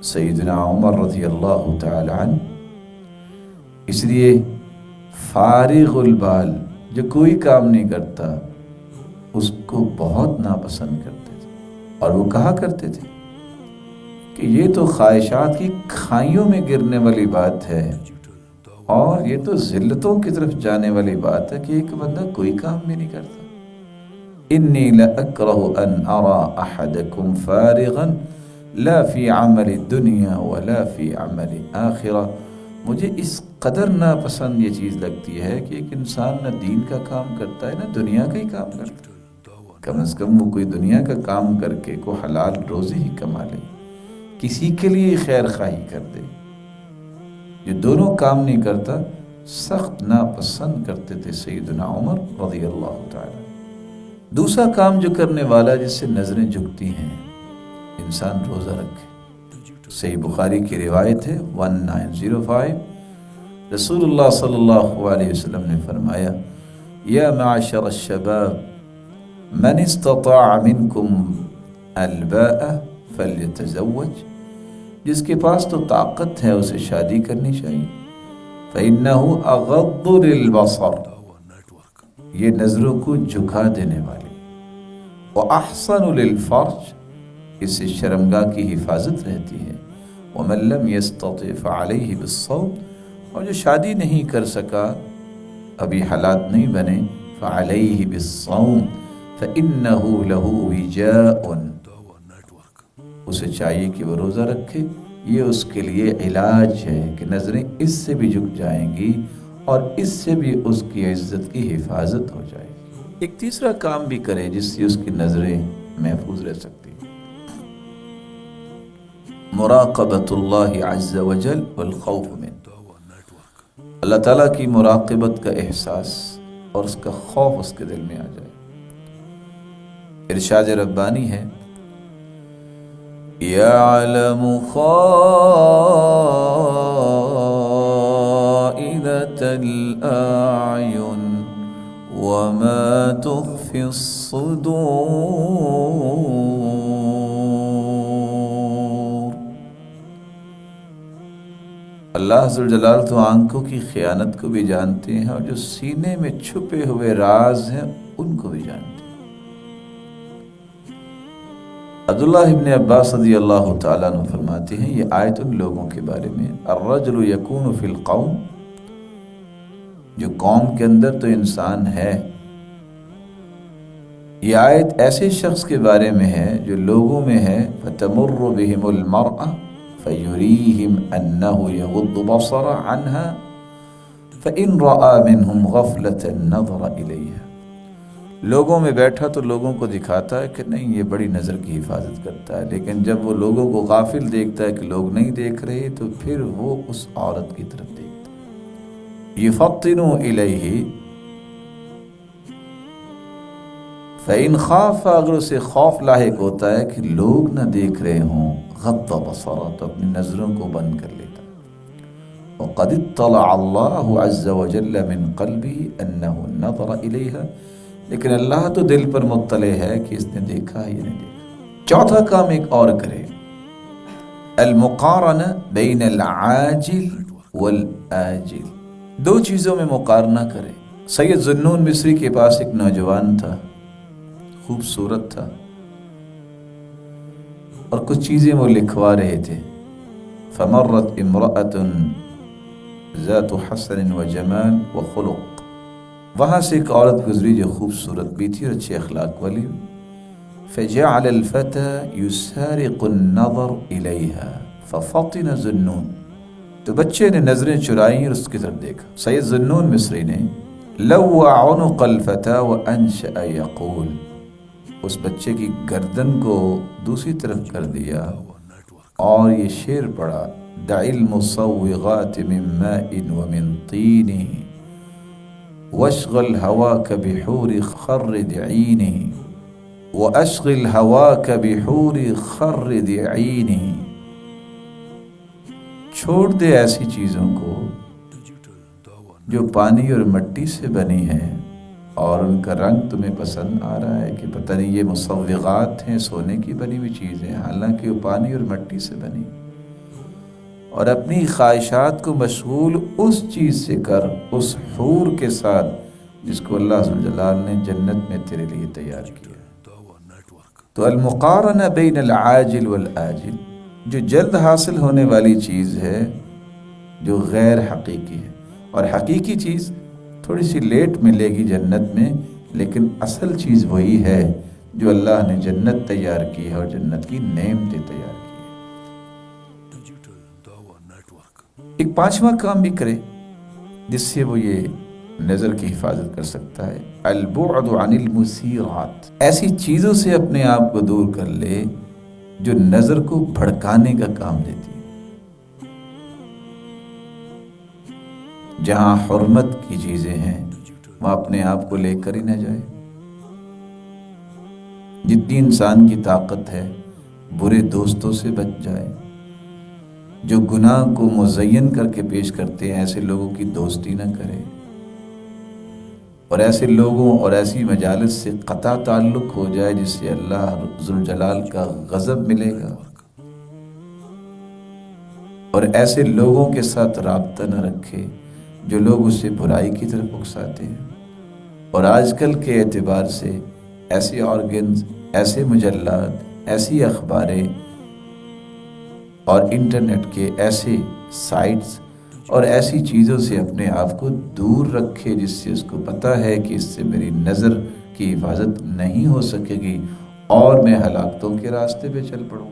سیدنا عمر رضی اللہ تعالی عنہ، اس لیے فارغ البال جو کوئی کام نہیں کرتا اس کو بہت ناپسند کرتے تھے، اور وہ کہا کرتے تھے کہ یہ تو خواہشات کی کھائیوں میں گرنے والی بات ہے، اور یہ تو ذلتوں کی طرف جانے والی بات ہے کہ ایک بندہ کوئی کام بھی نہیں کرتا۔ انی لأکرہ ان ارى احدکم فارغا لا فی عمل الدنیا ولا فی عمل آخرہ، مجھے اس قدر ناپسند یہ چیز لگتی ہے کہ ایک انسان نہ دین کا کام کرتا ہے نہ دنیا کا ہی کام کرتا ہے، کم از کم وہ کوئی دنیا کا کام کر کے کوئی حلال روزی ہی کما لے، کسی کے لیے خیر خواہی کر دے۔ یہ دونوں کام نہیں کرتا، سخت ناپسند کرتے تھے سیدنا عمر رضی اللہ تعالی۔ دوسرا کام جو کرنے والا جس سے نظریں جھکتی ہیں، انسان روزہ رکھے۔ صحیح بخاری کی روایت ہے 1905، رسول اللہ صلی اللہ علیہ وسلم نے فرمایا، یا معشر الشباب من استطاع منکم الباء فلیتزوج، جس کے پاس تو طاقت ہے اسے شادی کرنی چاہیے، فإنہ اغض للبصر، یہ نظروں کو جھکا دینے والی، وأحسن للفرج، اس سے شرمگاہ کی حفاظت رہتی ہے، ومن لم يستطع فعليه بالصوم، اور جو شادی نہیں کر سکا، ابھی حالات نہیں بنے، فعليه بالصوم فإنه له وجاء، اسے چاہیے کہ وہ روزہ رکھے، یہ اس کے لیے علاج ہے کہ نظریں اس سے بھی جھک جائیں گی اور اس سے بھی اس کی عزت کی حفاظت ہو جائے گی۔ ایک تیسرا کام بھی کرے جس سے اس کی نظریں محفوظ رہ سکتی ہیں، مراقبۃ اللہ عز وجل والخوف منہ، اللہ تعالیٰ کی مراقبت کا احساس اور اس کا خوف اس کے دل میں آ جائے۔ ارشاد ربانی ہے، یعلم خائنۃ الاعین وما تخفی الصدور، اللہ ذو جلال تو آنکھوں کی خیانت کو بھی جانتے ہیں، اور جو سینے میں چھپے ہوئے راز ہیں ان کو بھی جانتے ہیں۔ عبداللہ ابن عباس رضی اللہ تعالیٰ عنہ فرماتے ہیں، یہ آیت ان لوگوں کے بارے میں، الرجل یکون فی القوم، جو قوم کے اندر تو انسان ہے، یہ آیت ایسے شخص کے بارے میں ہے جو لوگوں میں ہے، فتمر بہم المرأة فیریہم انہ یغض بصر عنہا فإن رأى منہم غفلة نظر الیہا، لوگوں میں بیٹھا تو لوگوں کو دکھاتا ہے کہ نہیں یہ بڑی نظر کی حفاظت کرتا ہے، لیکن جب وہ لوگوں کو غافل دیکھتا ہے کہ لوگ نہیں دیکھ رہے تو پھر وہ اس عورت کی طرف دیکھتا ہے۔ یفطن الیہ فإن خاف، اگر اسے خوف لاحق ہوتا ہے کہ لوگ نہ دیکھ رہے ہوں، غض بصرہ، تو اپنی نظروں کو بند کر لیتا۔ وقد اطلع اللہ عز وجل من قلبہ انہ نظر الیہا، لیکن اللہ تو دل پر مطلع ہے کہ اس نے دیکھا یا نہیں دیکھا۔ چوتھا کام ایک اور کرے، المقارنہ بین العاجل والآجل، دو چیزوں میں مقارنہ کرے۔ سید ذوالنون مصری کے پاس ایک نوجوان تھا، خوبصورت تھا، اور کچھ چیزیں وہ لکھوا رہے تھے، فمرت امرأة ذات حسن وجمال وخلق، وہاں سے ایک عورت گزری جو خوبصورت بھی تھی اور اچھے اخلاق والی، فجعل الفتى يسارق النظر إليها ففطن ذوالنون، تو بچے نے نظریں چرائیں اور اس کی طرف دیکھا۔ سید ذوالنون مصری نے لوع عنق الفتى وانشأ يقول، اس بچے کی گردن کو دوسری طرف کر دیا اور یہ شعر پڑھا، دع المصوغات من ماء ومن طین واشغل هواك بحور خرد عینه واشغل هواك بحور خرد عینه، چھوڑ دے ایسی چیزوں کو جو پانی اور مٹی سے بنی ہیں اور ان کا رنگ تمہیں پسند آ رہا ہے کہ پتہ نہیں یہ مصوغات ہیں، سونے کی بنی ہوئی چیزیں، حالانکہ وہ پانی اور مٹی سے بنی۔ اور اپنی خواہشات کو مشغول اس چیز سے کر، اس حور کے ساتھ جس کو اللہ عز و جلال نے جنت میں تیرے لیے تیار کیا۔ تو المقارنہ بین العاجل والآجل، جو جلد حاصل ہونے والی چیز ہے جو غیر حقیقی ہے، اور حقیقی چیز تھوڑی سی لیٹ ملے گی جنت میں، لیکن اصل چیز وہی ہے جو اللہ نے جنت تیار کی ہے اور جنت کی نعمتیں تیار کی ہے۔ ایک پانچواں کام بھی کرے جس سے وہ یہ نظر کی حفاظت کر سکتا ہے، البعد عن المثیرات، ایسی چیزوں سے اپنے آپ کو دور کر لے جو نظر کو بھڑکانے کا کام دیتی ہے۔ جہاں حرمت کی چیزیں ہیں وہاں اپنے آپ کو لے کر ہی نہ جائے۔ جتنی انسان کی طاقت ہے برے دوستوں سے بچ جائے، جو گناہ کو مزین کر کے پیش کرتے ہیں ایسے لوگوں کی دوستی نہ کرے، اور ایسے لوگوں اور ایسی مجالس سے قطع تعلق ہو جائے جس سے اللہ ذوالجلال کا غضب ملے گا، اور ایسے لوگوں کے ساتھ رابطہ نہ رکھے جو لوگ اس سے برائی کی طرف اکساتے ہیں۔ اور آج کل کے اعتبار سے ایسے آرگنز، ایسے مجلات، ایسی اخباریں اور انٹرنیٹ کے ایسے سائٹس اور ایسی چیزوں سے اپنے آپ کو دور رکھے جس سے اس کو پتہ ہے کہ اس سے میری نظر کی حفاظت نہیں ہو سکے گی اور میں ہلاکتوں کے راستے پہ چل پڑوں۔